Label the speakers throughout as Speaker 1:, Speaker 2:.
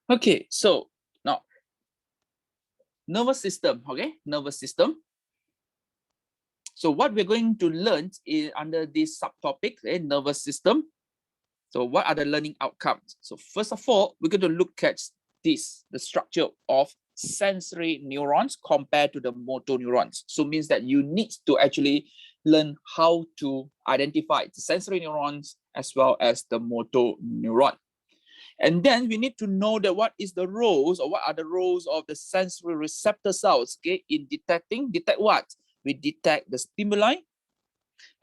Speaker 1: Okay, so now nervous system, okay, nervous system. So what we're going to learn is under this subtopic, nervous system. So what are the learning outcomes? So first of all, we're going to look at this, the structure of sensory neurons compared to the motor neurons. So it means that you need to actually learn how to identify the sensory neurons as well as the motor neuron. And then we need to know that what is the roles or what are the roles of the sensory receptor cells, okay, in detect what? We detect the stimuli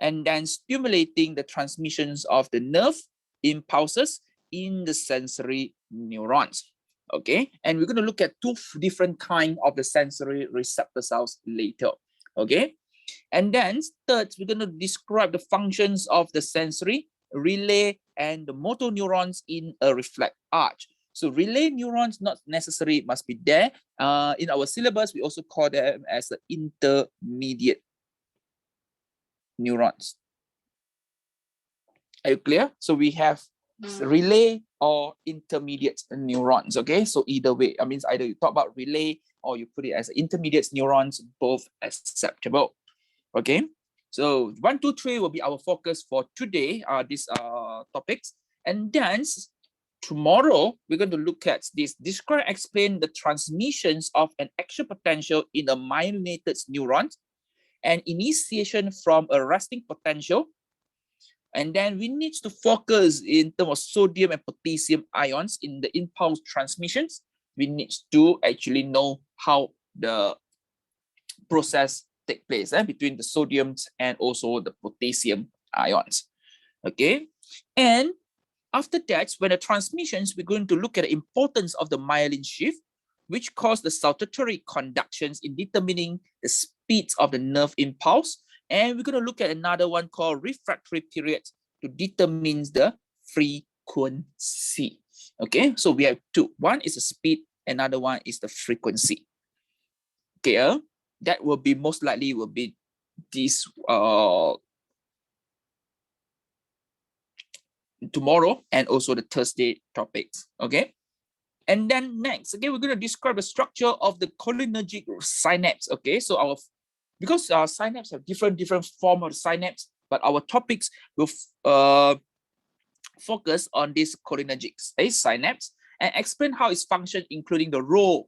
Speaker 1: and then stimulating the transmissions of the nerve impulses in the sensory neurons. Okay, and we're going to look at two different kinds of the sensory receptor cells later. Okay, and then third, we're going to describe the functions of the sensory relay and the motor neurons in a reflex arch. So relay neurons not necessarily must be there. In our syllabus, we also call them as the intermediate neurons. Are you clear? So we have relay or intermediate neurons. Okay, so either way, I mean, either you talk about relay or you put it as intermediate neurons, both acceptable. Okay, so 1, 2, 3 will be our focus for today, these topics. And then tomorrow, we're going to look at this, describe, explain the transmissions of an action potential in a myelinated neuron and initiation from a resting potential. And then we need to focus in terms of sodium and potassium ions in the impulse transmissions. We need to actually know how the process take place between the sodiums and also the potassium ions. Okay, and after that, when the transmissions, we're going to look at the importance of the myelin shift, which cause the saltatory conductions in determining the speed of the nerve impulse. And we're going to look at another one called refractory period to determine the frequency. Okay, so we have two. One is the speed, another one is the frequency. Okay, that will be most likely will be this tomorrow and also the Thursday topics. Okay, and then next, okay, we're going to describe the structure of the cholinergic synapse. Okay, so our because our synapse have different form of synapse, but our topics will focus on this cholinergic synapse and explain how its function, including the role,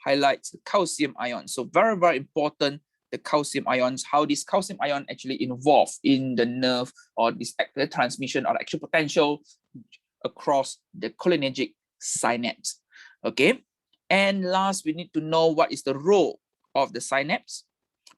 Speaker 1: highlights the calcium ion. So very, very important, the calcium ions, how this calcium ion actually involved in the nerve or this transmission or action potential across the cholinergic synapse. Okay, and last, we need to know what is the role of the synapse.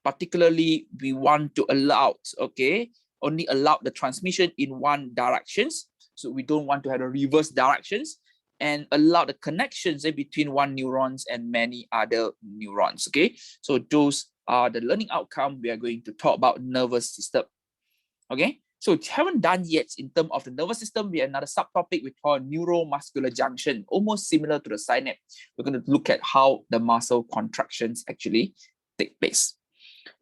Speaker 1: Particularly, we want to allow, okay, only allow the transmission in one directions. So we don't want to have the reverse directions and allow the connections between one neurons and many other neurons. Okay, so those are the learning outcome we are going to talk about nervous system. Okay, so haven't done yet in terms of the nervous system, we have another subtopic we call neuromuscular junction, almost similar to the synapse. We're going to look at how the muscle contractions actually take place.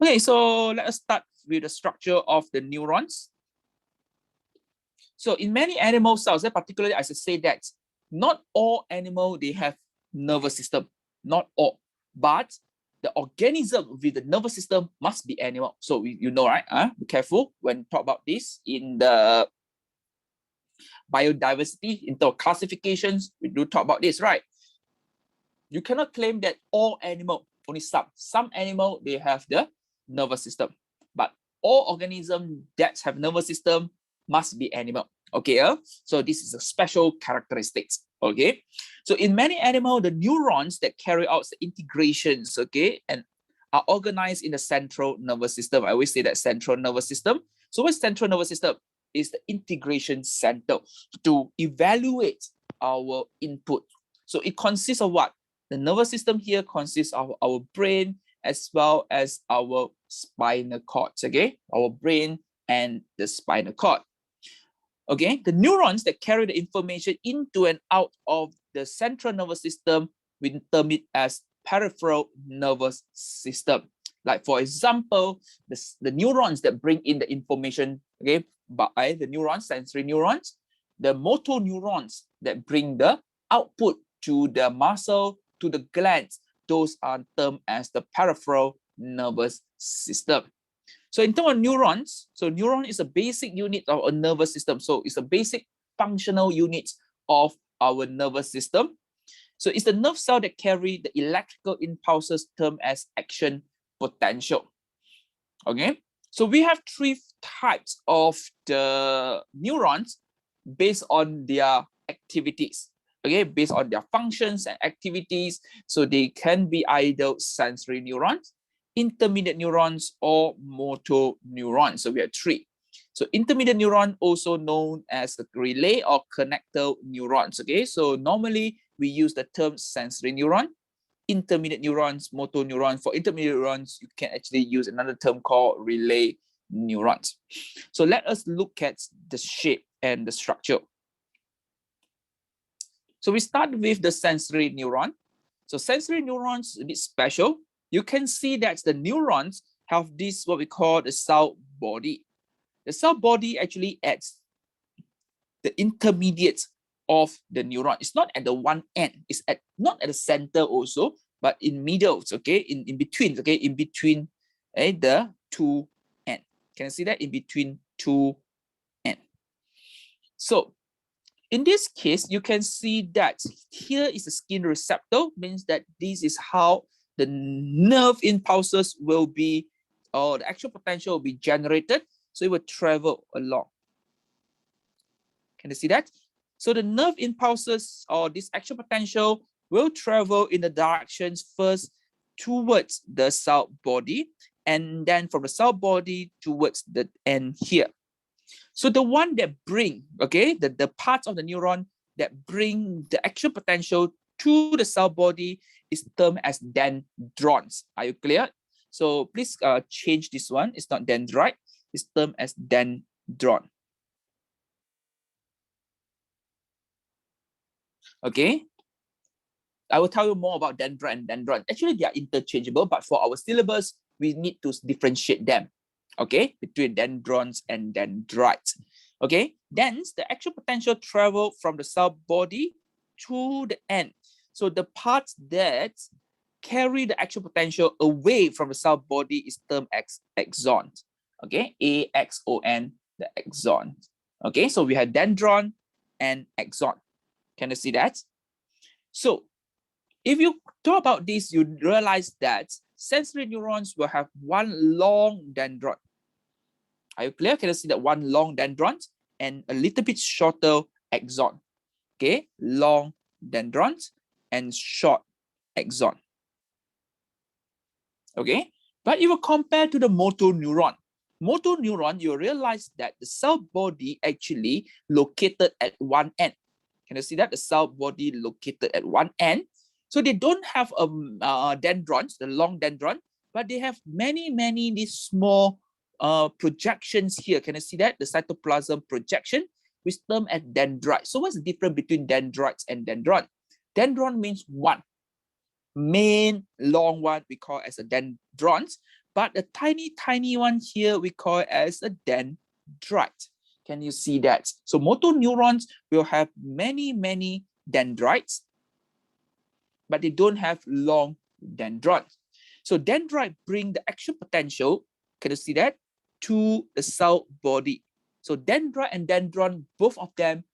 Speaker 1: Okay, so let us start with the structure of the neurons. So in many animal cells, particularly as I say that not all animal, they have nervous system, not all, but the organism with the nervous system must be animal. So you know, right? Be careful when talk about this in the biodiversity, in the classifications, we do talk about this, right? You cannot claim that all animal, only some animal, they have the nervous system, but all organisms that have nervous system must be animal. Okay, so this is a special characteristics. Okay, so in many animals, the neurons that carry out the integrations, okay, and are organized in the central nervous system. I always say that central nervous system. So what's central nervous system? Is the integration center to evaluate our input. So it consists of what? The nervous system here consists of our brain as well as our spinal cord, okay? Our brain and the spinal cord. Okay, the neurons that carry the information into and out of the central nervous system, we term it as peripheral nervous system. Like for example, the neurons that bring in the information, okay, by the neurons, sensory neurons, the motor neurons that bring the output to the muscle, to the glands. Those are termed as the peripheral nervous system. So in terms of neurons, so neuron is a basic unit of a nervous system. So it's a basic functional unit of our nervous system. So it's the nerve cell that carry the electrical impulses termed as action potential. Okay, so we have three types of the neurons based on their activities. Okay, based on their functions and activities. So they can be either sensory neurons, intermediate neurons, or motor neurons. So we have three. So intermediate neuron, also known as the relay or connector neurons. Okay, so normally we use the term sensory neuron, intermediate neurons, motor neurons. For intermediate neurons, you can actually use another term called relay neurons. So let us look at the shape and the structure. So we start with the sensory neuron. So sensory neurons a bit special. You can see that the neurons have this, what we call the cell body. The cell body actually adds the intermediate of the neuron. It's not at the one end. It's at not at the center also, but in middle. Okay, in between. Okay, in between the two ends. Can you see that? In between two ends. So in this case, you can see that here is the skin receptor, means that this is how the nerve impulses will be, or the action potential will be generated. So it will travel along. Can you see that? So the nerve impulses or this action potential will travel in the directions first towards the cell body, and then from the cell body towards the end here. So the one that bring, okay, the parts of the neuron that bring the action potential to the cell body is termed as dendrons. Are you clear? So please change this one. It's not dendrite. It's termed as dendron. Okay. I will tell you more about dendrite and dendron. Actually, they are interchangeable, but for our syllabus, we need to differentiate them. Okay, between dendrons and dendrites. Okay, then the action potential travel from the cell body to the end. So the parts that carry the action potential away from the cell body is termed as axon. Okay, AXON, the axon. Okay, so we have dendron and axon. Can you see that? So if you talk about this, you realize that sensory neurons will have one long dendron. Are you clear? Can you see that one long dendron and a little bit shorter axon? Okay, long dendrons and short axon. Okay, but if you compare to the motor neuron, you realize that the cell body actually located at one end. Can you see that? The cell body located at one end. So they don't have dendrons, the long dendron, but they have many these small projections here. Can you see that? The cytoplasm projection, which is termed as dendrites. So what's the difference between dendrites and dendron? Dendron means one. Main long one we call as a dendrons, but the tiny one here we call as a dendrite. Can you see that? So motor neurons will have many dendrites, but they don't have long dendrons. So dendrite bring the action potential, can you see that, to the cell body. So dendrite and dendron, both of them,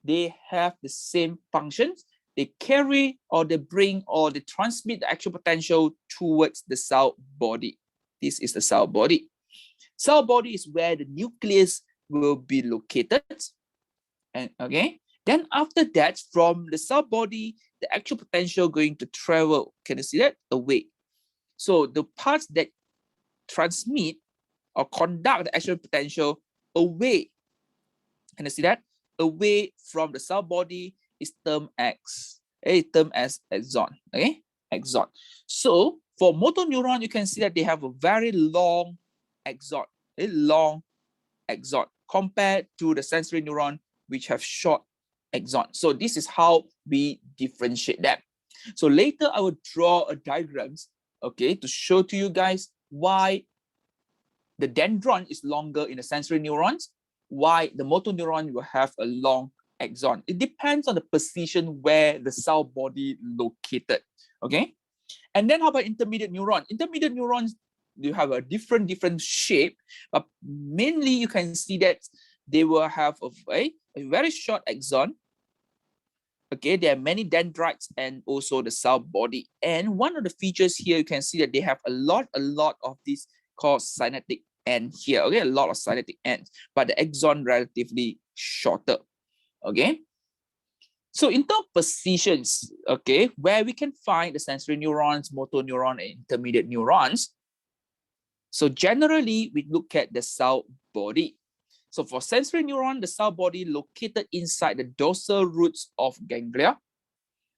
Speaker 1: they have the same functions. They carry or they bring or they transmit the action potential towards the cell body. This is the cell body. Cell body is where the nucleus will be located. And okay, then after that, from the cell body, the action potential going to travel, can you see that, away. So the parts that transmit or conduct the action potential away, can you see that, away from the cell body is termed as axon. Okay, axon. So for motor neuron, you can see that they have a very long axon, a long axon compared to the sensory neuron, which have short axon. So this is how we differentiate them. So later I will draw a diagrams, okay, to show to you guys why the dendron is longer in the sensory neurons, why the motor neuron will have a long axon. It depends on the position where the cell body located, okay? And then how about intermediate neuron? Intermediate neurons, you have a different shape, but mainly you can see that they will have a very short axon. Okay, there are many dendrites and also the cell body. And one of the features here, you can see that they have a lot of these called synaptic end here. Okay, a lot of synaptic ends, but the axon relatively shorter. Okay. So in terms of positions, okay, where we can find the sensory neurons, motor neuron, and intermediate neurons. So generally, we look at the cell body. So for sensory neuron, the cell body located inside the dorsal roots of ganglia.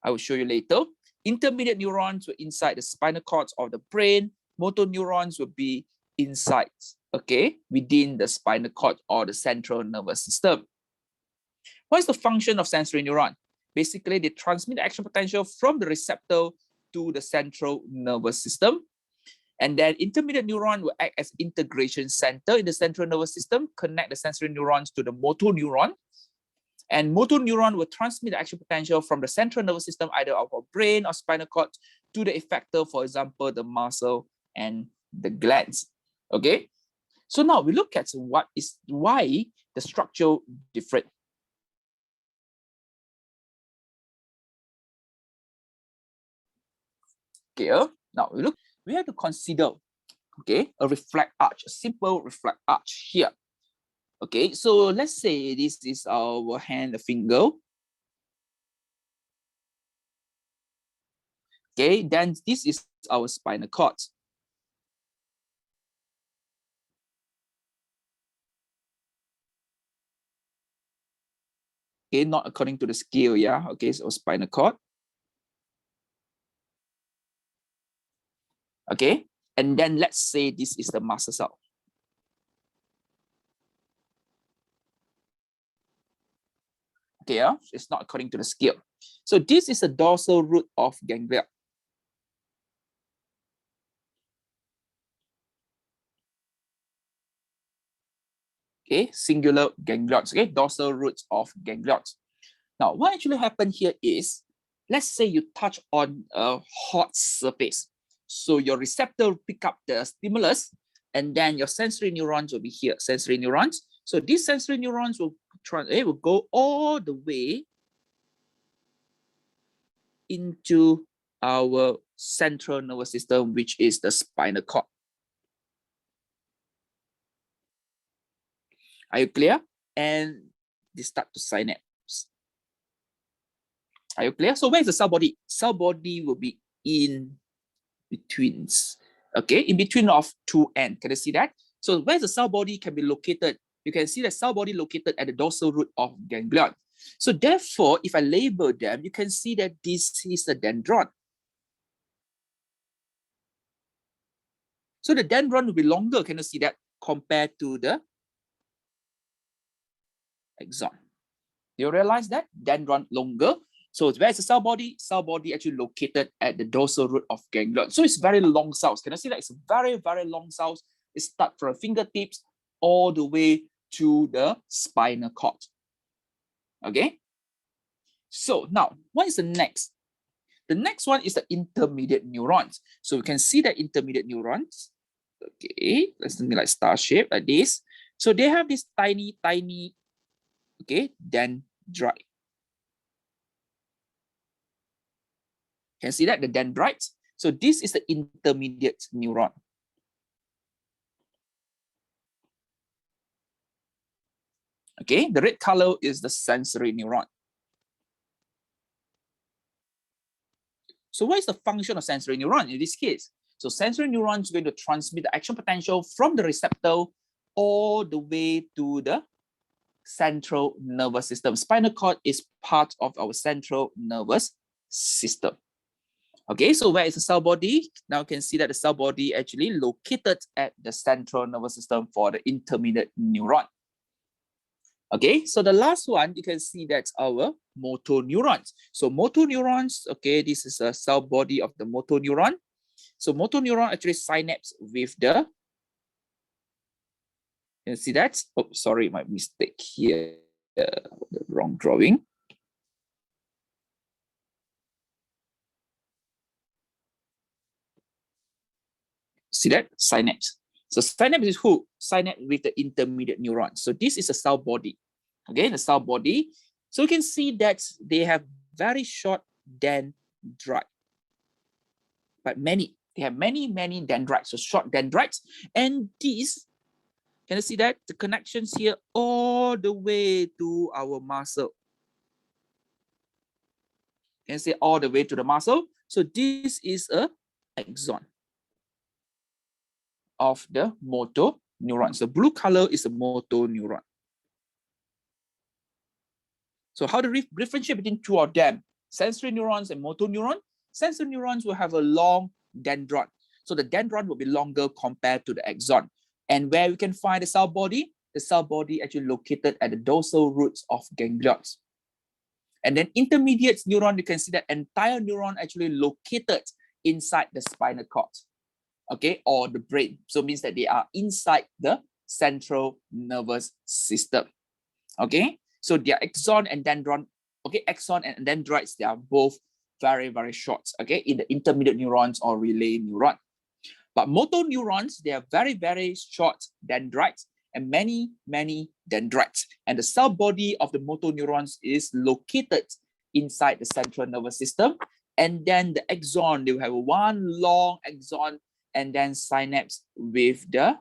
Speaker 1: I will show you later. Intermediate neurons were inside the spinal cords of the brain. Motor neurons will be inside, okay, within the spinal cord or the central nervous system. What is the function of sensory neuron? Basically, they transmit the action potential from the receptor to the central nervous system. And then intermediate neuron will act as integration center in the central nervous system, connect the sensory neurons to the motor neuron. And motor neuron will transmit the action potential from the central nervous system, either of our brain or spinal cord, to the effector, for example, the muscle and the glands. Okay. So now we look at why the structure different. Okay, now we have to consider, okay, a reflect arch, a simple reflect arch here. Okay, so let's say this is our hand, the finger. Okay, then this is our spinal cord. Okay, not according to the scale, yeah. Okay, so spinal cord. Okay, and then let's say this is the muscle cell. Okay, yeah, it's not according to the scale. So this is the dorsal root of ganglia. Okay, singular ganglions, okay, dorsal roots of ganglions. Now, what actually happened here is, let's say you touch on a hot surface. So your receptor will pick up the stimulus, and then your sensory neurons will be here, sensory neurons. So these sensory neurons will go all the way into our central nervous system, which is the spinal cord. Are you clear? And they start to synapse. Are you clear? So where is the cell body? Cell body will be in between, okay, in between of two ends. Can you see that? So where the cell body can be located? You can see the cell body located at the dorsal root of ganglion. So therefore, if I label them, you can see that this is a dendron. So the dendron will be longer. Can you see that compared to the axon? You realize that dendron longer. So where's the cell body? Cell body actually located at the dorsal root of ganglion. So it's very long cells. Can you see that? It's very, very long cells. It starts from fingertips all the way to the spinal cord. Okay. So now, what is the next? The next one is the intermediate neurons. So we can see the intermediate neurons. Okay, let's think like star shape like this. So they have this tiny, okay, dendrite. Can you see that? The dendrites. So this is the intermediate neuron. Okay, the red color is the sensory neuron. So what is the function of sensory neuron in this case? So sensory neuron is going to transmit the action potential from the receptor all the way to the central nervous system. Spinal cord is part of our central nervous system. Okay, so where is the cell body? Now you can see that the cell body actually located at the central nervous system for the intermediate neuron. Okay, so the last one, you can see that's our motor neurons. So motor neurons, okay, this is a cell body of the motor neuron. So motor neuron actually synapse with the, you see that? Oh, sorry, my mistake here. the wrong drawing. See that? Synapse. So synapse is who? Synapse with the intermediate neuron. So this is a cell body. Okay, the cell body. So you can see that they have very short dendrite. But they have many dendrites, so short dendrites. And these, can you see that? The connections here all the way to our muscle. Can you see all the way to the muscle? So this is a axon of the motor neurons. The blue color is a motor neuron. So how do we differentiate between two of them? Sensory neurons and motor neuron. Sensory neurons will have a long dendron. So the dendron will be longer compared to the axon. And where we can find the cell body actually located at the dorsal roots of ganglions. And then intermediate neuron, you can see that entire neuron actually located inside the spinal cord, okay, or the brain. So it means that they are inside the central nervous system, okay. So their axon and dendron, okay, axon and dendrites, they are both very short, okay, in the intermediate neurons or relay neuron. But motor neurons, they are very short dendrites and many dendrites. And the cell body of the motor neurons is located inside the central nervous system. And then the axon, they will have one long axon and then synapse with the,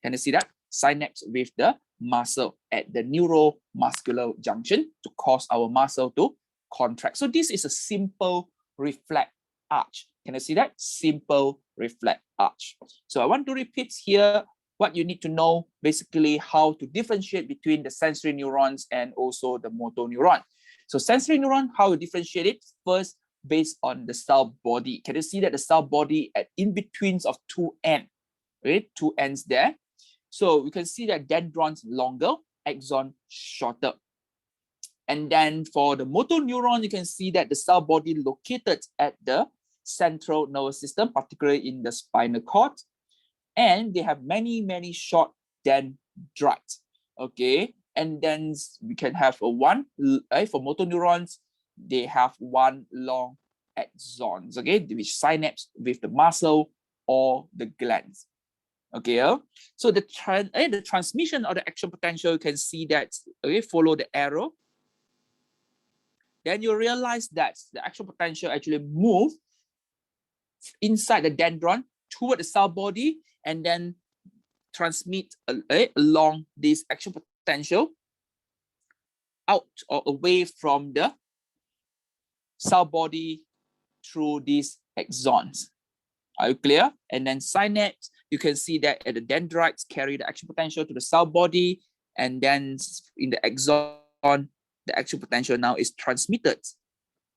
Speaker 1: can you see that? Synapse with the muscle at the neuromuscular junction to cause our muscle to contract. So this is a simple reflex arch. Can you see that? Simple reflex arch. So I want to repeat here what you need to know, basically how to differentiate between the sensory neurons and also the motor neuron. So sensory neuron, how you differentiate it? First, based on the cell body. Can you see that the cell body at in-betweens of two ends, right? Two ends there. So we can see that dendrons longer, axon shorter. And then for the motor neuron, you can see that the cell body located at the central nervous system, particularly in the spinal cord. And they have many short dendrites, okay? And then we can have a one, for motor neurons, they have one long axons, okay? Which synapse with the muscle or the glands, okay? So the transmission of the action potential, you can see that, okay, follow the arrow. Then you realize that the action potential actually move inside the dendron toward the cell body and then transmit along this action potential out or away from the cell body through these axons. Are you clear? And then synapse, you can see that the dendrites carry the action potential to the cell body, and then in the axon, the action potential now is transmitted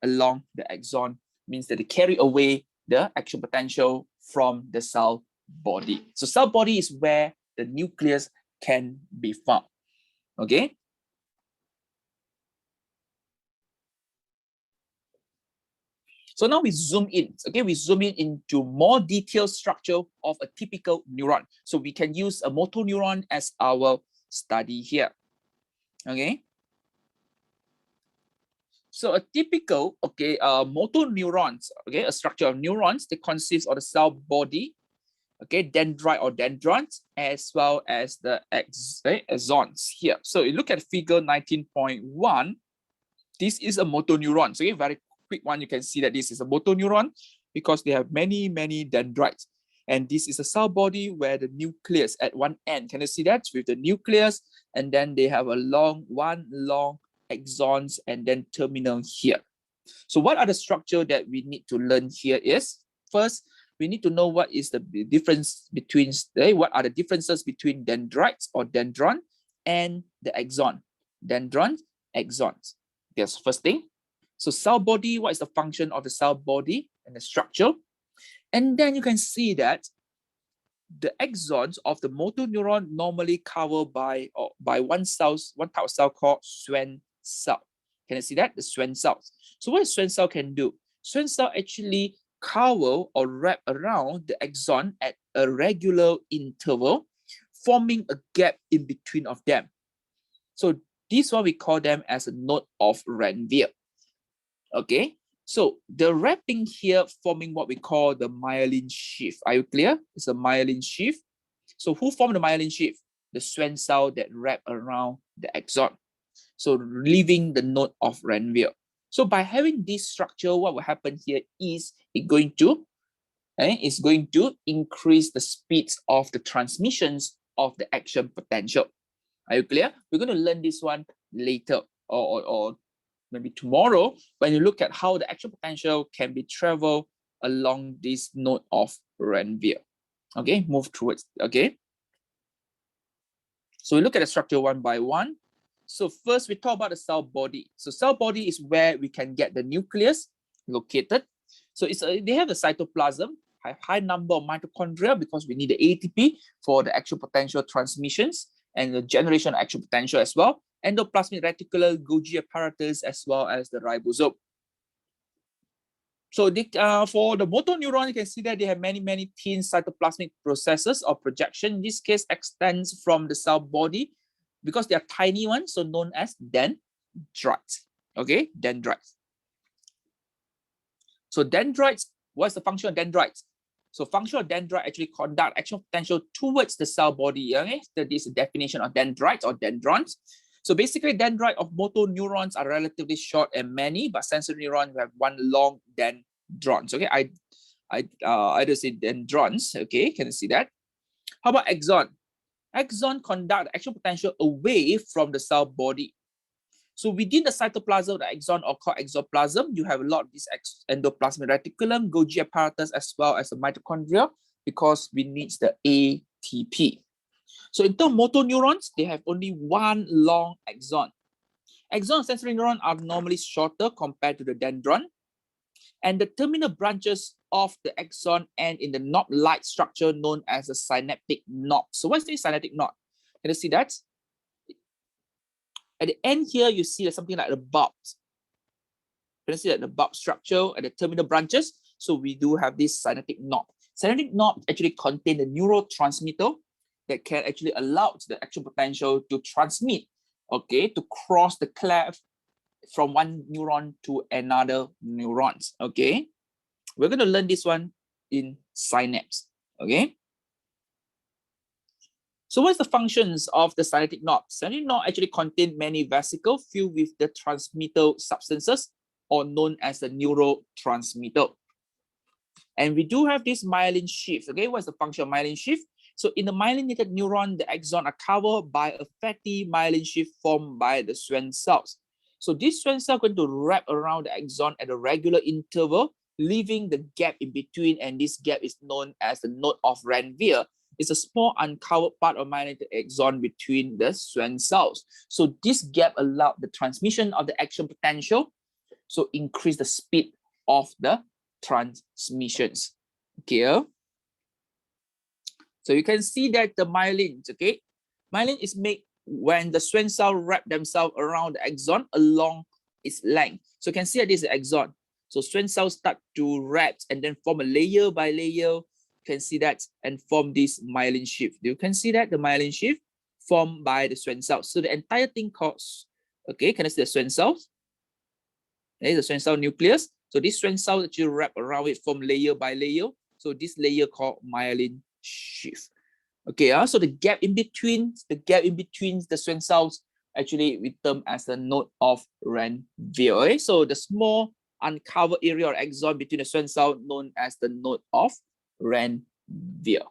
Speaker 1: along the axon, means that they carry away the action potential from the cell body. So cell body is where the nucleus can be found, okay? So now we zoom in, okay? We zoom in into more detailed structure of a typical neuron. So we can use a motor neuron as our study here, okay? So a typical, okay, motor neurons, okay, a structure of neurons, they consist of the cell body, okay, dendrite or dendrons, as well as the axons here. So you look at figure 19.1, this is a motor neuron. So a very quick one, you can see that this is a motor neuron because they have many dendrites. And this is a cell body where the nucleus at one end, can you see that? With the nucleus, and then they have a one long axons and then terminal here. So what are the structure that we need to learn here is, first, we need to know what is the difference between, what are the differences between dendrites or dendron and the axon. Dendron, axons. That's first thing. So cell body, what is the function of the cell body and the structure? And then you can see that the axons of the motor neuron normally covered by one type of cell called Swan Cell. Can you see that? The Swan cells. So what Swan Cell can do? Swan Cell actually cover or wrap around the axon at a regular interval, forming a gap in between of them. So This one we call them as a node of Ranvier. Okay, so the wrapping here forming what we call the myelin shift. Are you clear? It's a myelin shift. So who formed the myelin shift? The Swan cell that wrap around the axon. So leaving the node of Ranvier. So by having this structure, what will happen here is it's going to increase the speeds of the transmissions of the action potential. Are you clear? We're going to learn this one later or maybe tomorrow when you look at how the action potential can be traveled along this node of Ranvier. Okay, move towards, okay. So we look at the structure one by one. So first we talk about the cell body. So cell body is where we can get the nucleus located. So they have the cytoplasm, high number of mitochondria because we need the ATP for the action potential transmissions and the generation of action potential as well. Endoplasmic reticulum, Golgi apparatus, as well as the ribosome. So for the motor neuron, you can see that they have many thin cytoplasmic processes or projection. In this case, extends from the cell body because they are tiny ones, so known as dendrites. Okay, dendrites. So dendrites, what's the function of dendrites? So function of dendrite actually conduct action potential towards the cell body. Okay, so this is the definition of dendrites or dendrons. So basically, dendrite of motor neurons are relatively short and many, but sensory neurons have one long dendrons. Okay, I just say dendrons. Okay, can you see that? How about axon? Axon conduct action potential away from the cell body. So within the cytoplasm of the axon or called exoplasm, you have a lot of this endoplasmic reticulum, Golgi apparatus, as well as the mitochondria, because we need the ATP. So in terms of motor neurons, they have only one long axon. Axon and sensory neuron are normally shorter compared to the dendron. And the terminal branches of the axon end in the knob-like structure known as a synaptic knob. So what's the synaptic knob? Can you see that? At the end here, you see something like the bulb. Can you see that the bulb structure and the terminal branches? So we do have this synaptic knob. Synaptic knob actually contain the neurotransmitter that can actually allow the action potential to transmit, okay, to cross the cleft from one neuron to another neurons, okay? We're going to learn this one in Synapse, okay? So what's the functions of the synaptic knob? Synaptic knob actually contain many vesicles filled with the transmitter substances or known as the neurotransmitter. And we do have this myelin shift, okay? What's the function of myelin shift? So in the myelinated neuron, the axon are covered by a fatty myelin shift formed by the Swan cells. So this Swan cell is going to wrap around the axon at a regular interval, leaving the gap in between, and this gap is known as the node of Ranvier. It's a small uncovered part of myelinated axon between the Swan cells. So this gap allowed the transmission of the action potential, so increase the speed of the transmissions. Okay. So you can see that the myelin, okay, myelin is made when the Swan cell wrap themselves around the axon along its length. So you can see that this is the axon. So Swan cells start to wrap and then form a layer by layer. You can see that and form this myelin shift. You can see that the myelin shift formed by the Swan cells. So the entire thing causes, okay, can I see the Swan cells? There is the Swan cell nucleus. So this Swan cell that you wrap around it form layer by layer. So this layer called myelin shift. Okay, so the gap in between the Swan cells actually we term as the node of Ranvier. Okay? So the small uncovered area or axon between the Swan cell known as the node of Ranvier.